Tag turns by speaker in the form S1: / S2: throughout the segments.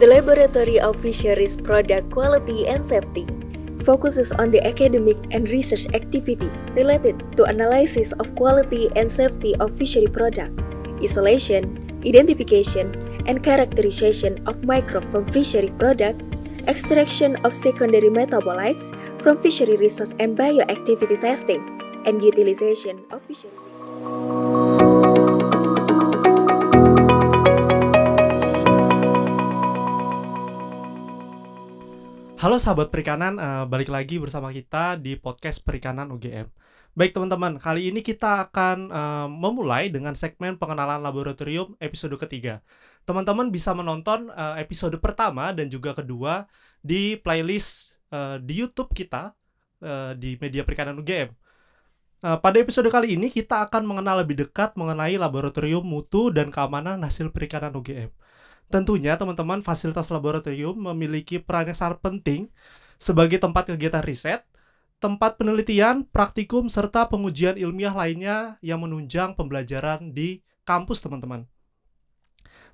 S1: The Laboratory of Fisheries Product Quality and Safety focuses on the academic and research activity related to analysis of quality and safety of fishery product, isolation, identification, and characterization of microbes from fishery product, extraction of secondary metabolites from fishery resource and bioactivity testing, and utilization of fishery.
S2: Halo sahabat perikanan, balik lagi bersama kita di podcast Perikanan UGM. Baik teman-teman, kali ini kita akan memulai dengan segmen pengenalan laboratorium episode ketiga. Teman-teman bisa menonton episode pertama dan juga kedua di playlist di YouTube kita di media Perikanan UGM. Pada episode kali ini kita akan mengenal lebih dekat mengenai laboratorium mutu dan keamanan hasil perikanan UGM. Tentunya teman-teman, fasilitas laboratorium memiliki peran yang sangat penting sebagai tempat kegiatan riset, tempat penelitian, praktikum, serta pengujian ilmiah lainnya yang menunjang pembelajaran di kampus teman-teman.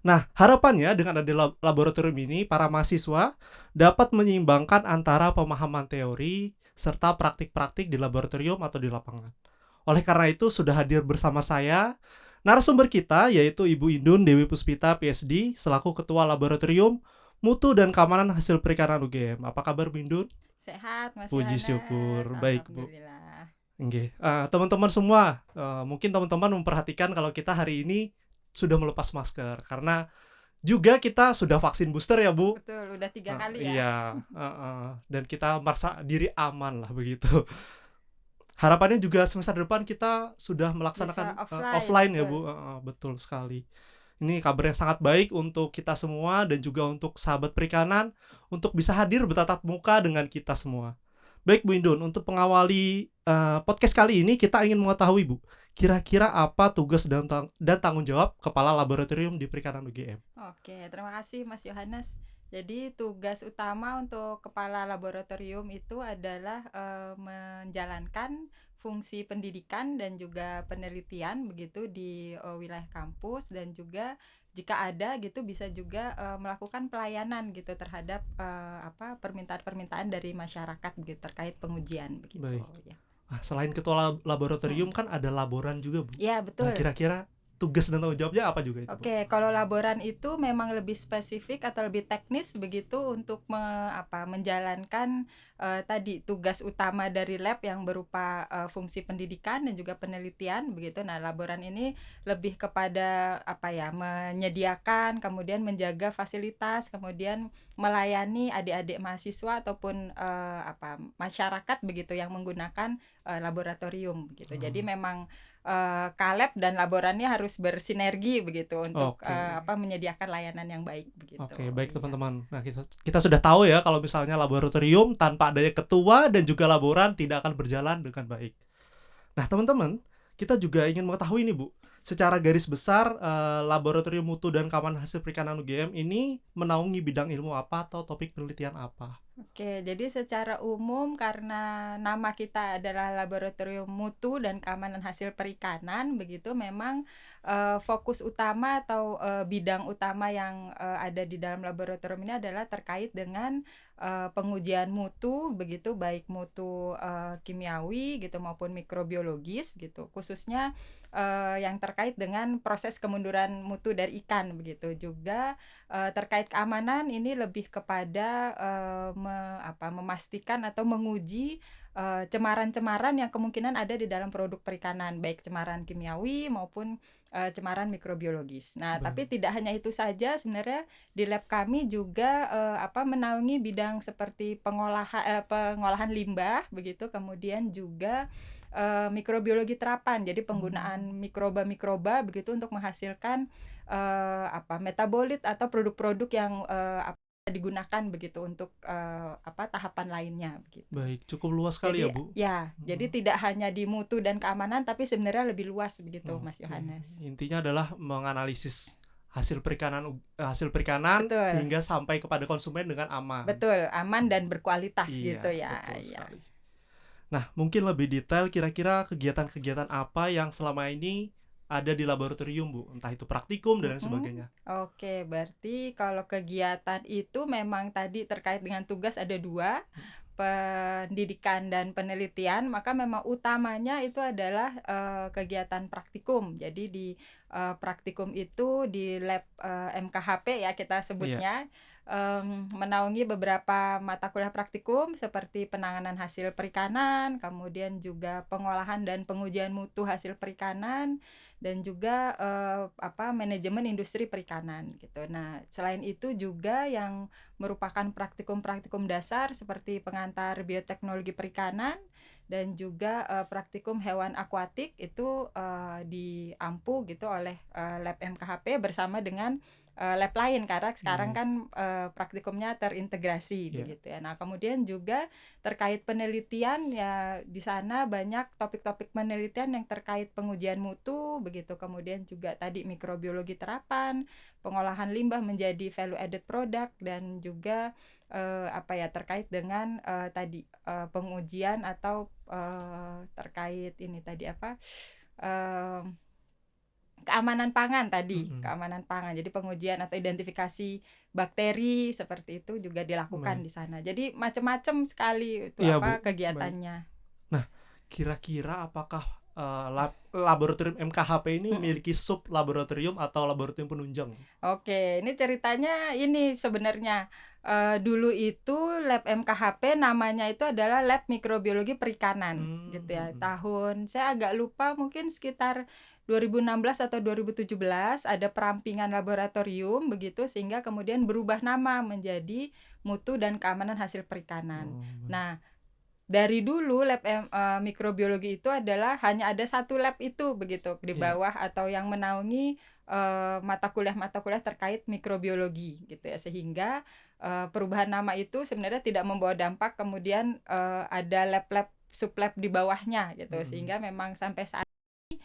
S2: Nah, harapannya dengan ada laboratorium ini, para mahasiswa dapat menyeimbangkan antara pemahaman teori serta praktik-praktik di laboratorium atau di lapangan. Oleh karena itu, sudah hadir bersama saya narasumber kita, yaitu Ibu Indun Dewi Puspita, PSD, selaku Ketua Laboratorium Mutu dan Keamanan Hasil Perikanan UGM. Apa kabar, Bu Indun?
S3: Sehat, Mas
S2: Puji
S3: Yohanes.
S2: syukur. Baik, Bu.
S3: Alhamdulillah.
S2: Teman-teman semua, mungkin teman-teman memperhatikan kalau kita hari ini sudah melepas masker, karena juga kita sudah vaksin booster ya, Bu?
S3: Betul, udah 3 kali ya.
S2: Iya, dan kita merasa diri aman lah begitu. Harapannya juga semester depan kita sudah melaksanakan offline ya, Bu. Betul sekali. Ini kabar yang sangat baik untuk kita semua dan juga untuk sahabat perikanan untuk bisa hadir bertatap muka dengan kita semua. Baik Bu Indun, untuk pengawali podcast kali ini kita ingin mengetahui, Bu, kira-kira apa tugas dan tanggung jawab Kepala Laboratorium di Perikanan UGM?
S3: Oke, terima kasih Mas Yohanes. Jadi tugas utama untuk kepala laboratorium itu adalah menjalankan fungsi pendidikan dan juga penelitian begitu di wilayah kampus, dan juga jika ada gitu bisa juga melakukan pelayanan gitu terhadap permintaan-permintaan dari masyarakat begitu terkait pengujian begitu.
S2: Baik.
S3: Ya.
S2: Selain ketua laboratorium kan ada laboran juga, Bu.
S3: Ya, betul.
S2: Nah, kira-kira tugas dan tanggung jawabnya apa juga itu, Bu?
S3: Oke, kalau laboran itu memang lebih spesifik atau lebih teknis begitu untuk menjalankan tadi tugas utama dari lab yang berupa fungsi pendidikan dan juga penelitian begitu. Nah, laboran ini lebih kepada menyediakan, kemudian menjaga fasilitas, kemudian melayani adik-adik mahasiswa ataupun masyarakat begitu yang menggunakan laboratorium begitu. Jadi memang Kaleb dan laborannya harus bersinergi begitu untuk menyediakan layanan yang baik begitu.
S2: Oke, baik teman-teman. Nah, kita sudah tahu ya kalau misalnya laboratorium tanpa adanya ketua dan juga laboran tidak akan berjalan dengan baik. Nah, teman-teman, kita juga ingin mengetahui nih, Bu, secara garis besar Laboratorium Mutu dan Keamanan Hasil Perikanan UGM ini menaungi bidang ilmu apa atau topik penelitian apa?
S3: Oke, jadi secara umum karena nama kita adalah Laboratorium Mutu dan Keamanan Hasil Perikanan begitu, memang fokus utama atau bidang utama yang ada di dalam laboratorium ini adalah terkait dengan pengujian mutu begitu, baik mutu kimiawi gitu maupun mikrobiologis gitu, khususnya yang terkait dengan proses kemunduran mutu dari ikan begitu. Juga terkait keamanan ini lebih kepada memastikan atau menguji cemaran-cemaran yang kemungkinan ada di dalam produk perikanan, baik cemaran kimiawi maupun cemaran mikrobiologis. Nah, tapi tidak hanya itu saja, sebenarnya di lab kami juga menaungi bidang seperti pengolahan limbah begitu, kemudian juga mikrobiologi terapan. Jadi penggunaan mikroba begitu untuk menghasilkan metabolit atau produk-produk yang digunakan begitu untuk tahapan lainnya begitu.
S2: Baik, cukup luas sekali
S3: jadi,
S2: ya, Bu.
S3: Ya, jadi tidak hanya di mutu dan keamanan, tapi sebenarnya lebih luas begitu, Mas Yohanes.
S2: Intinya adalah menganalisis hasil perikanan betul, sehingga sampai kepada konsumen dengan aman.
S3: Betul, aman dan berkualitas gitu ya.
S2: Betul sekali. Nah, mungkin lebih detail kira-kira kegiatan-kegiatan apa yang selama ini ada di laboratorium, Bu? Entah itu praktikum dan lain
S3: Mm-mm.
S2: sebagainya.
S3: Oke, berarti kalau kegiatan itu memang tadi terkait dengan tugas ada 2, pendidikan dan penelitian, maka memang utamanya itu adalah kegiatan praktikum. Jadi di praktikum itu di lab MKHP ya kita
S2: Iya.
S3: sebutnya, menaungi beberapa mata kuliah praktikum seperti penanganan hasil perikanan, kemudian juga pengolahan dan pengujian mutu hasil perikanan, dan juga manajemen industri perikanan gitu. Nah, selain itu juga yang merupakan praktikum-praktikum dasar seperti pengantar bioteknologi perikanan dan juga praktikum hewan akuatik itu diampu gitu oleh lab MKHP bersama dengan lab lain karena sekarang
S2: Baik.
S3: kan praktikumnya terintegrasi
S2: Iya.
S3: begitu ya. Nah, kemudian juga terkait penelitian ya di sana banyak topik-topik penelitian yang terkait pengujian mutu begitu. Kemudian juga tadi mikrobiologi terapan, pengolahan limbah menjadi value added product dan juga terkait dengan tadi pengujian atau terkait ini tadi eh, keamanan pangan tadi,
S2: Mm-mm.
S3: keamanan pangan. Jadi pengujian atau identifikasi bakteri seperti itu juga dilakukan
S2: Baik.
S3: di sana. Jadi macam-macam sekali itu
S2: Iya, Bu. Baik.
S3: kegiatannya.
S2: Nah, kira-kira apakah laboratorium MKHP ini
S3: Mm-mm.
S2: memiliki sub laboratorium atau laboratorium penunjang?
S3: Oke, ini ceritanya ini sebenarnya dulu itu lab MKHP namanya itu adalah Lab Mikrobiologi Perikanan gitu ya.
S2: Mm-mm.
S3: Tahun saya agak lupa mungkin sekitar 2016 atau 2017 ada perampingan laboratorium begitu sehingga kemudian berubah nama menjadi Mutu dan Keamanan Hasil Perikanan.
S2: Oh, baik.
S3: Nah, dari dulu lab mikrobiologi itu adalah hanya ada satu lab itu begitu di
S2: Iya.
S3: bawah atau yang menaungi mata kuliah terkait mikrobiologi gitu ya sehingga perubahan nama itu sebenarnya tidak membawa dampak kemudian ada lab-lab sublab di bawahnya gitu
S2: Mm-mm.
S3: sehingga memang sampai saat ini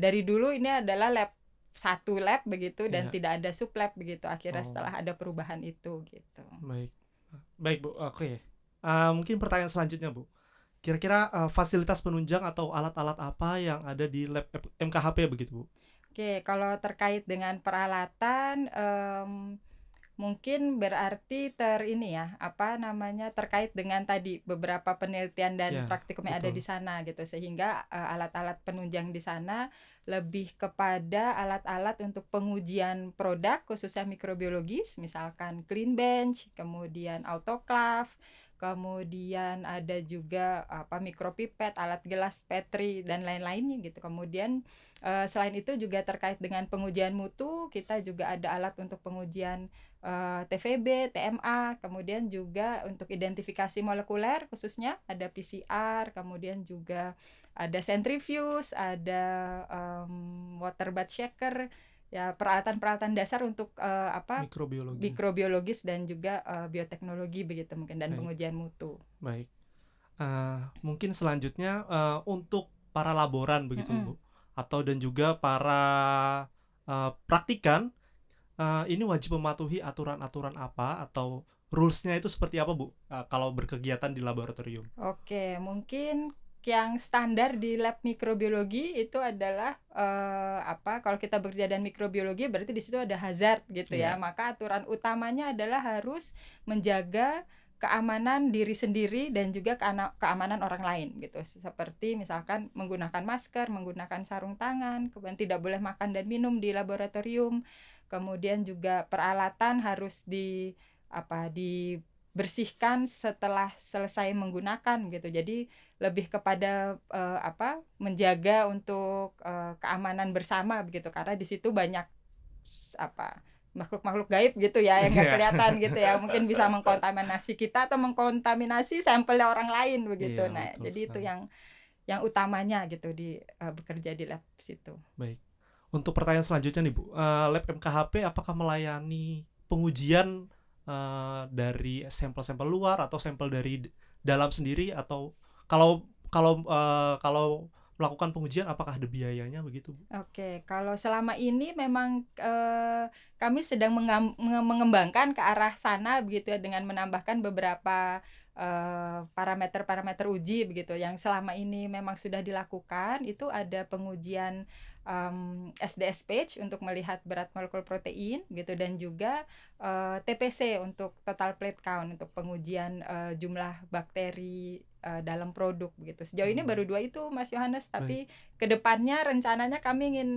S3: dari dulu ini adalah satu lab begitu dan
S2: Iya.
S3: tidak ada sublab begitu akhirnya
S2: Oh,
S3: setelah ada perubahan itu gitu.
S2: baik. Baik, Bu. Oke. Mungkin pertanyaan selanjutnya, Bu. Kira-kira fasilitas penunjang atau alat-alat apa yang ada di lab MKHP begitu, Bu?
S3: Oke, kalau terkait dengan peralatan mungkin berarti terkait dengan tadi beberapa penelitian dan
S2: Ya,
S3: praktikum yang ada di
S2: betul.
S3: sana gitu sehingga alat-alat penunjang di sana lebih kepada alat-alat untuk pengujian produk khususnya mikrobiologis misalkan clean bench, kemudian autoclave, kemudian ada juga mikropipet, alat gelas Petri dan lain-lainnya gitu. Kemudian selain itu juga terkait dengan pengujian mutu, kita juga ada alat untuk pengujian TVB, TMA, kemudian juga untuk identifikasi molekuler khususnya ada PCR, kemudian juga ada centrifuge, ada water bath shaker, ya peralatan-peralatan dasar untuk
S2: Mikrobiologi.
S3: mikrobiologis dan juga bioteknologi begitu mungkin dan
S2: Baik.
S3: pengujian mutu.
S2: Baik. Mungkin selanjutnya untuk para laboran begitu, Bu, atau dan juga para praktikan ini wajib mematuhi aturan-aturan apa atau rules-nya itu seperti apa, Bu? Kalau berkegiatan di laboratorium.
S3: Oke, mungkin yang standar di lab mikrobiologi itu adalah kalau kita bekerja dan mikrobiologi berarti di situ ada hazard gitu ya.
S2: Iya.
S3: Maka aturan utamanya adalah harus menjaga keamanan diri sendiri dan juga keamanan orang lain gitu. Seperti misalkan menggunakan masker, menggunakan sarung tangan, kemudian tidak boleh makan dan minum di laboratorium. Kemudian juga peralatan harus dibersihkan setelah selesai menggunakan gitu. Jadi lebih kepada menjaga untuk keamanan bersama begitu karena di situ banyak makhluk-makhluk gaib gitu ya yang nggak kelihatan gitu ya mungkin bisa mengkontaminasi kita atau mengkontaminasi sampelnya orang lain begitu.
S2: Iya,
S3: Nah,
S2: betul
S3: jadi itu
S2: sekali.
S3: yang utamanya gitu di bekerja di lab situ.
S2: Baik. Untuk pertanyaan selanjutnya nih, Bu. Lab MKHP apakah melayani pengujian dari sampel-sampel luar atau sampel dari dalam sendiri atau kalau kalau kalau melakukan pengujian apakah ada biayanya begitu, Bu?
S3: Oke, kalau selama ini memang kami sedang mengembangkan ke arah sana begitu ya dengan menambahkan beberapa parameter-parameter uji begitu yang selama ini memang sudah dilakukan itu ada pengujian SDS page untuk melihat berat molekul protein gitu, dan juga TPC untuk total plate count untuk pengujian jumlah bakteri dalam produk gitu. Sejauh ini baru 2 itu Mas Yohanes, tapi kedepannya rencananya kami ingin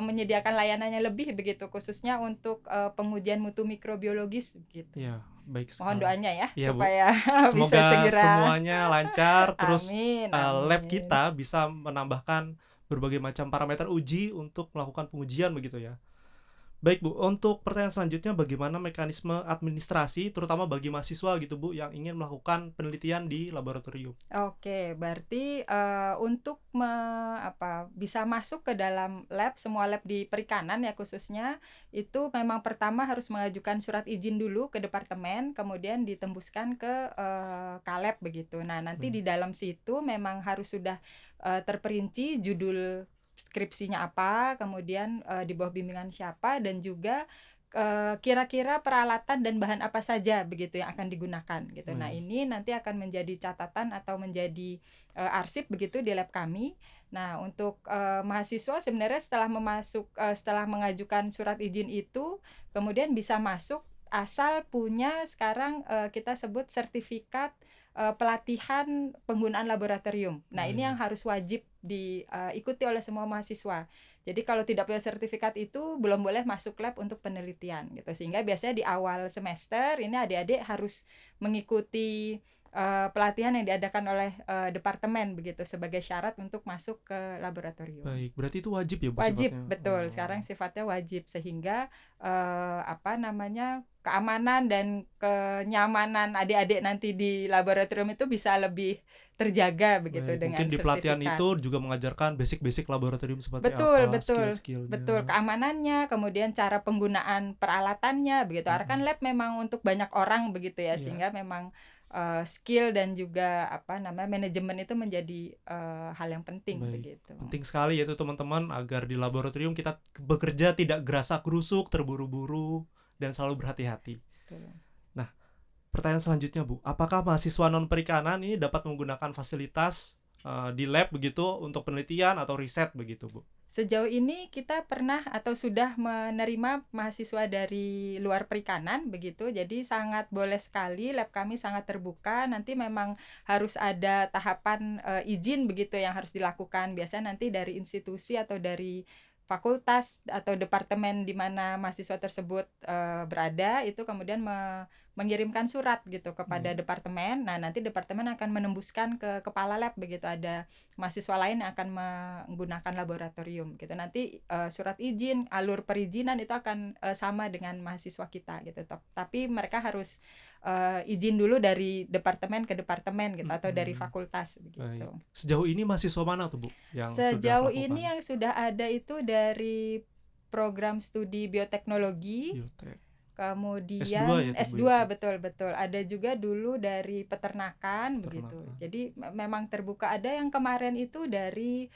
S3: menyediakan layanannya lebih begitu, khususnya untuk pengujian mutu mikrobiologis gitu.
S2: Ya, baik
S3: Mohon
S2: sekali.
S3: doanya ya,
S2: Iya, Bu.
S3: supaya bisa
S2: Semoga
S3: segera.
S2: semuanya lancar, terus
S3: Amin,
S2: lab
S3: amin.
S2: kita bisa menambahkan berbagai macam parameter uji untuk melakukan pengujian begitu ya. Baik Bu, untuk pertanyaan selanjutnya, bagaimana mekanisme administrasi terutama bagi mahasiswa gitu Bu yang ingin melakukan penelitian di laboratorium?
S3: Oke, berarti untuk bisa masuk ke dalam lab, semua lab di perikanan ya khususnya, itu memang pertama harus mengajukan surat izin dulu ke departemen, kemudian ditembuskan ke Kaleb begitu. Nah, nanti di dalam situ memang harus sudah terperinci judul skripsinya apa, kemudian di bawah bimbingan siapa, dan juga kira-kira peralatan dan bahan apa saja begitu yang akan digunakan gitu. Nah, ini nanti akan menjadi catatan atau menjadi arsip begitu di lab kami. Nah, untuk mahasiswa sebenarnya setelah mengajukan surat izin itu, kemudian bisa masuk asal punya sekarang kita sebut sertifikat pelatihan penggunaan laboratorium. Nah, ini yang harus wajib diikuti oleh semua mahasiswa. Jadi kalau tidak punya sertifikat itu belum boleh masuk lab untuk penelitian gitu. Sehingga biasanya di awal semester ini adik-adik harus mengikuti pelatihan yang diadakan oleh departemen begitu sebagai syarat untuk masuk ke laboratorium.
S2: Baik, berarti itu wajib ya Bu
S3: Wajib,
S2: sifatnya?
S3: betul. Sekarang sifatnya wajib, sehingga keamanan dan kenyamanan adik-adik nanti di laboratorium itu bisa lebih terjaga begitu.
S2: Baik,
S3: dengan
S2: mungkin di pelatihan
S3: sertifikat.
S2: itu juga mengajarkan basic-basic laboratorium seperti
S3: Betul,
S2: apa,
S3: betul,
S2: skill-skillnya.
S3: betul, keamanannya, kemudian cara penggunaan peralatannya begitu. Karena kan lab memang untuk banyak orang begitu ya, sehingga memang skill dan juga manajemen itu menjadi hal yang penting.
S2: Baik.
S3: Begitu.
S2: Penting sekali yaitu teman-teman agar di laboratorium kita bekerja tidak gerasak-gerusuk, terburu-buru, dan selalu berhati-hati.
S3: Betul.
S2: Nah, pertanyaan selanjutnya Bu, apakah mahasiswa non-perikanan ini dapat menggunakan fasilitas di lab begitu untuk penelitian atau riset begitu Bu?
S3: Sejauh ini kita pernah atau sudah menerima mahasiswa dari luar perikanan begitu. Jadi sangat boleh sekali, lab kami sangat terbuka. Nanti memang harus ada tahapan izin begitu yang harus dilakukan. Biasanya nanti dari institusi atau dari fakultas atau departemen di mana mahasiswa tersebut berada, itu kemudian mengirimkan surat gitu kepada departemen. Nah, nanti departemen akan menembuskan ke kepala lab begitu. Ada mahasiswa lain yang akan menggunakan laboratorium gitu. Nanti surat izin, alur perizinan itu akan sama dengan mahasiswa kita gitu. Tapi mereka harus izin dulu dari departemen ke departemen gitu, atau dari fakultas begitu.
S2: Baik. Sejauh ini mahasiswa mana tuh Bu yang
S3: Sejauh
S2: sudah
S3: ini yang sudah ada itu dari program studi bioteknologi.
S2: Biotek.
S3: Kemudian
S2: S2
S3: ya, betul. Ada juga dulu dari peternakan begitu.
S2: Peternakan.
S3: Jadi memang terbuka. Ada yang kemarin itu dari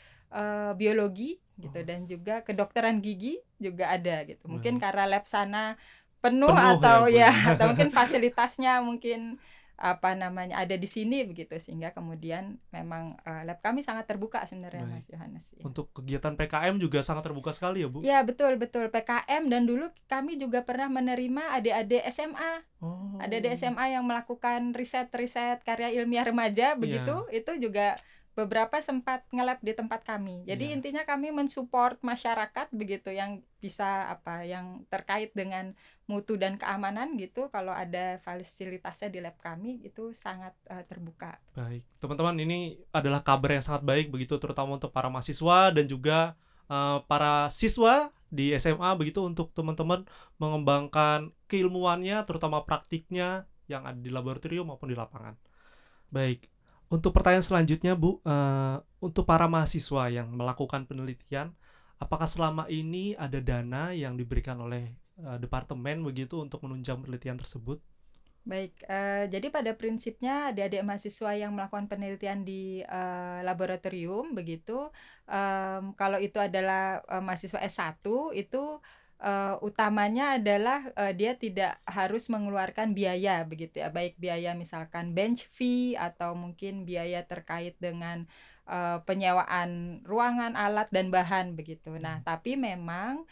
S3: biologi gitu, dan juga kedokteran gigi juga ada gitu. Mungkin karena lab sana penuh atau atau mungkin fasilitasnya mungkin ada di sini begitu, sehingga kemudian memang lab kami sangat terbuka sebenarnya. Mas Yohanes. Ya.
S2: Untuk kegiatan PKM juga sangat terbuka sekali ya Bu?
S3: Ya, betul PKM, dan dulu kami juga pernah menerima adik-adik SMA. Adik-adik SMA yang melakukan riset karya ilmiah remaja begitu. Itu juga beberapa sempat nge-lab di tempat kami. Jadi intinya kami mensupport masyarakat begitu yang bisa yang terkait dengan mutu dan keamanan gitu. Kalau ada fasilitasnya di lab kami itu sangat terbuka.
S2: Baik, teman-teman, ini adalah kabar yang sangat baik begitu, terutama untuk para mahasiswa dan juga para siswa di SMA begitu, untuk teman-teman mengembangkan keilmuannya, terutama praktiknya yang ada di laboratorium maupun di lapangan. Baik. Untuk pertanyaan selanjutnya Bu, untuk para mahasiswa yang melakukan penelitian, apakah selama ini ada dana yang diberikan oleh departemen begitu untuk menunjang penelitian tersebut?
S3: Baik, jadi pada prinsipnya adik-adik mahasiswa yang melakukan penelitian di laboratorium begitu, kalau itu adalah mahasiswa S1 itu utamanya adalah dia tidak harus mengeluarkan biaya begitu ya, baik biaya misalkan bench fee atau mungkin biaya terkait dengan penyewaan ruangan, alat dan bahan begitu. Nah, tapi memang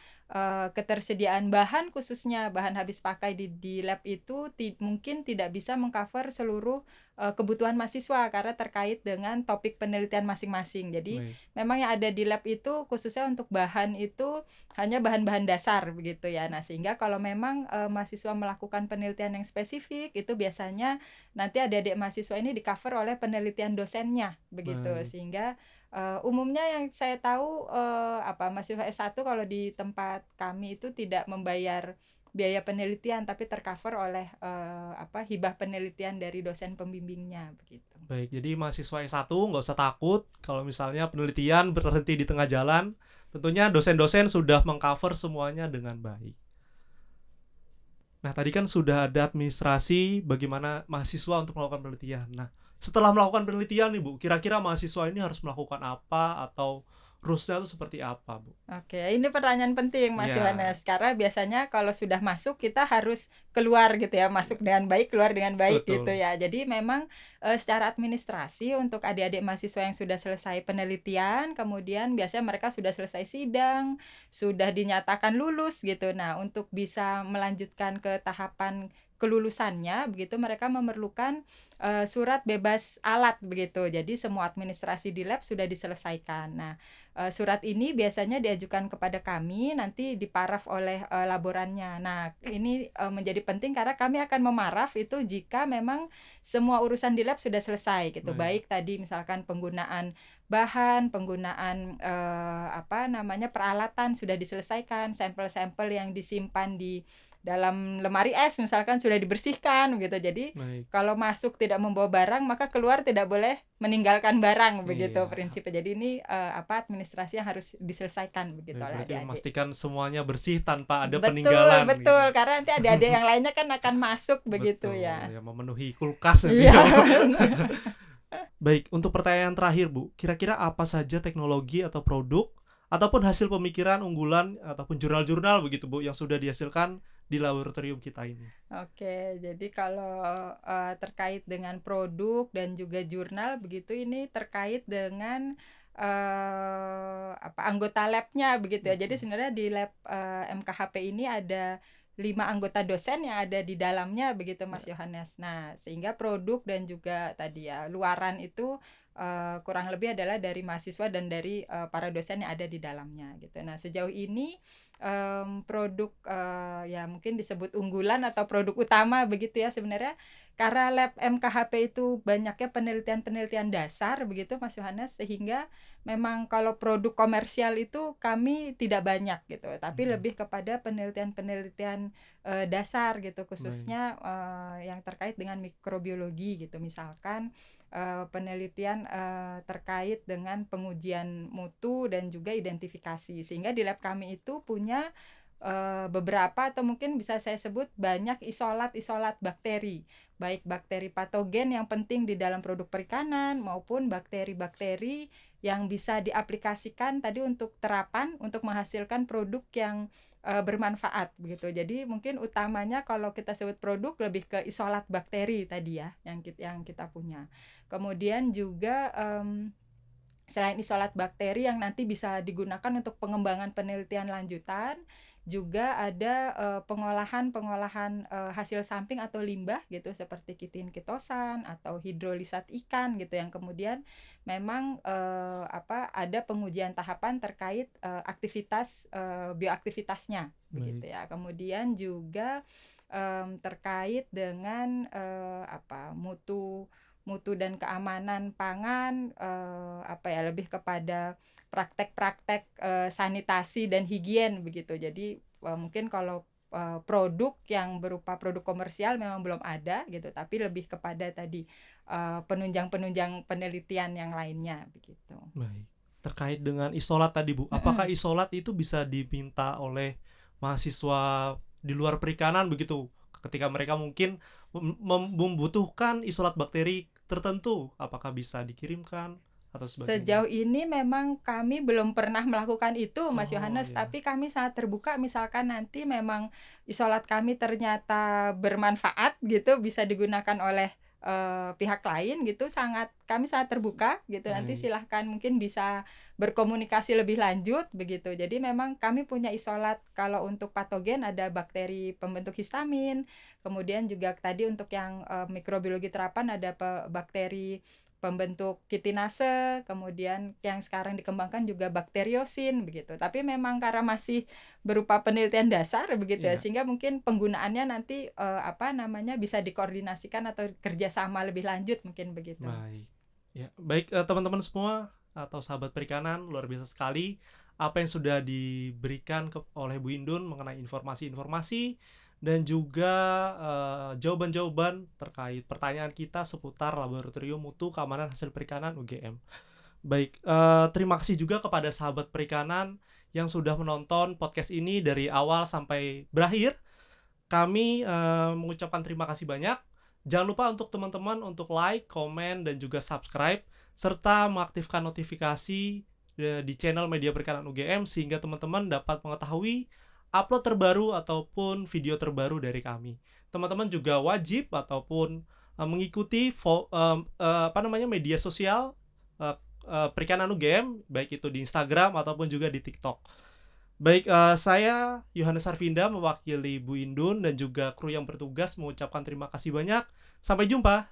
S3: ketersediaan bahan, khususnya bahan habis pakai di lab itu mungkin tidak bisa mengcover seluruh kebutuhan mahasiswa karena terkait dengan topik penelitian masing-masing. Jadi memang yang ada di lab itu khususnya untuk bahan itu hanya bahan-bahan dasar begitu ya. Nah, sehingga kalau memang mahasiswa melakukan penelitian yang spesifik itu biasanya nanti adik-adik mahasiswa ini di-cover oleh penelitian dosennya begitu. Sehingga umumnya yang saya tahu mahasiswa S1 kalau di tempat kami itu tidak membayar biaya penelitian tapi tercover oleh hibah penelitian dari dosen pembimbingnya begitu.
S2: Baik, jadi mahasiswa S1 nggak usah takut kalau misalnya penelitian berhenti di tengah jalan. Tentunya dosen-dosen sudah mengcover semuanya dengan baik. Nah, tadi kan sudah ada administrasi bagaimana mahasiswa untuk melakukan penelitian. Nah, setelah melakukan penelitian nih Bu, kira-kira mahasiswa ini harus melakukan apa atau rules-nya itu seperti apa Bu?
S3: Oke, ini pertanyaan penting Mas Yohanes. Karena biasanya kalau sudah masuk kita harus keluar gitu ya, masuk dengan baik, keluar dengan baik. Betul. Gitu ya. Jadi memang secara administrasi untuk adik-adik mahasiswa yang sudah selesai penelitian, kemudian biasanya mereka sudah selesai sidang, sudah dinyatakan lulus gitu. Nah, untuk bisa melanjutkan ke tahapan kelulusannya begitu mereka memerlukan surat bebas alat begitu. Jadi semua administrasi di lab sudah diselesaikan. Nah, surat ini biasanya diajukan kepada kami, nanti diparaf oleh laborannya. Nah, ini menjadi penting karena kami akan memaraf itu jika memang semua urusan di lab sudah selesai gitu. Baik tadi misalkan penggunaan bahan, penggunaan peralatan sudah diselesaikan, sampel-sampel yang disimpan di dalam lemari es misalkan sudah dibersihkan gitu. Jadi kalau masuk tidak membawa barang maka keluar tidak boleh meninggalkan barang begitu prinsipnya. Jadi ini administrasi yang harus diselesaikan begitu oleh adik-adik.
S2: Memastikan semuanya bersih tanpa ada peninggalan.
S3: Betul, karena nanti adik-adik yang lainnya kan akan masuk begitu ya.
S2: Memenuhi kulkas nanti. Baik, untuk pertanyaan terakhir Bu, kira-kira apa saja teknologi atau produk ataupun hasil pemikiran unggulan ataupun jurnal-jurnal begitu Bu yang sudah dihasilkan di laboratorium kita ini?
S3: Oke, jadi kalau terkait dengan produk dan juga jurnal begitu, ini terkait dengan anggota labnya begitu ya. Jadi sebenarnya di lab MKHP ini ada 5 anggota dosen yang ada di dalamnya begitu Mas Yohanes. Nah, sehingga produk dan juga tadi ya luaran itu kurang lebih adalah dari mahasiswa dan dari para dosen yang ada di dalamnya gitu. Nah, sejauh ini produk ya mungkin disebut unggulan atau produk utama begitu ya sebenarnya karena lab MKHP itu banyaknya penelitian-penelitian dasar begitu Mas Yohanes, sehingga memang kalau produk komersial itu kami tidak banyak gitu, tapi lebih kepada penelitian-penelitian dasar gitu, khususnya yang terkait dengan mikrobiologi gitu, misalkan penelitian terkait dengan pengujian mutu dan juga identifikasi, sehingga di lab kami itu punya beberapa atau mungkin bisa saya sebut banyak isolat bakteri, baik bakteri patogen yang penting di dalam produk perikanan maupun bakteri-bakteri yang bisa diaplikasikan tadi untuk terapan untuk menghasilkan produk yang bermanfaat begitu. Jadi mungkin utamanya kalau kita sebut produk lebih ke isolat bakteri tadi ya yang kita punya. Kemudian juga selain isolat bakteri yang nanti bisa digunakan untuk pengembangan penelitian lanjutan, juga ada pengolahan hasil samping atau limbah gitu seperti kitin kitosan atau hidrolisat ikan gitu yang kemudian memang ada pengujian tahapan terkait aktivitas bioaktivitasnya begitu ya. Kemudian juga terkait dengan mutu dan keamanan pangan, lebih kepada praktek-praktek sanitasi dan higien begitu. Jadi mungkin kalau produk yang berupa produk komersial memang belum ada gitu, tapi lebih kepada tadi penunjang-penunjang penelitian yang lainnya begitu.
S2: Baik. Terkait dengan isolat tadi Bu, apakah isolat itu bisa diminta oleh mahasiswa di luar perikanan begitu? Ketika mereka mungkin membutuhkan isolat bakteri tertentu, apakah bisa dikirimkan atau sebagainya?
S3: Sejauh ini memang kami belum pernah melakukan itu Mas Yohanes, tapi kami sangat terbuka misalkan nanti memang isolat kami ternyata bermanfaat gitu, bisa digunakan oleh pihak lain gitu kami sangat terbuka gitu. Nanti
S2: Baik.
S3: silahkan mungkin bisa berkomunikasi lebih lanjut begitu. Jadi memang kami punya isolat kalau untuk patogen ada bakteri pembentuk histamin, kemudian juga tadi untuk yang mikrobiologi terapan ada bakteri pembentuk kitinase, kemudian yang sekarang dikembangkan juga bakteriosin begitu. Tapi memang karena masih berupa penelitian dasar begitu ya,
S2: Iya,
S3: sehingga mungkin penggunaannya nanti bisa dikoordinasikan atau kerjasama lebih lanjut mungkin begitu.
S2: baik. Ya, baik teman-teman semua atau sahabat perikanan, luar biasa sekali apa yang sudah diberikan oleh Bu Indun mengenai informasi-informasi dan juga jawaban-jawaban terkait pertanyaan kita seputar laboratorium mutu keamanan hasil perikanan UGM. Baik, terima kasih juga kepada sahabat perikanan yang sudah menonton podcast ini dari awal sampai berakhir. Kami mengucapkan terima kasih banyak. Jangan lupa untuk teman-teman untuk like, komen, dan juga subscribe serta mengaktifkan notifikasi di channel Media Perikanan UGM sehingga teman-teman dapat mengetahui upload terbaru ataupun video terbaru dari kami. Teman-teman juga wajib ataupun mengikuti media sosial eh, Perikanan UGM baik itu di Instagram ataupun juga di TikTok. Baik, saya Yohanes Arvinda mewakili Bu Indun dan juga kru yang bertugas mengucapkan terima kasih banyak. Sampai jumpa.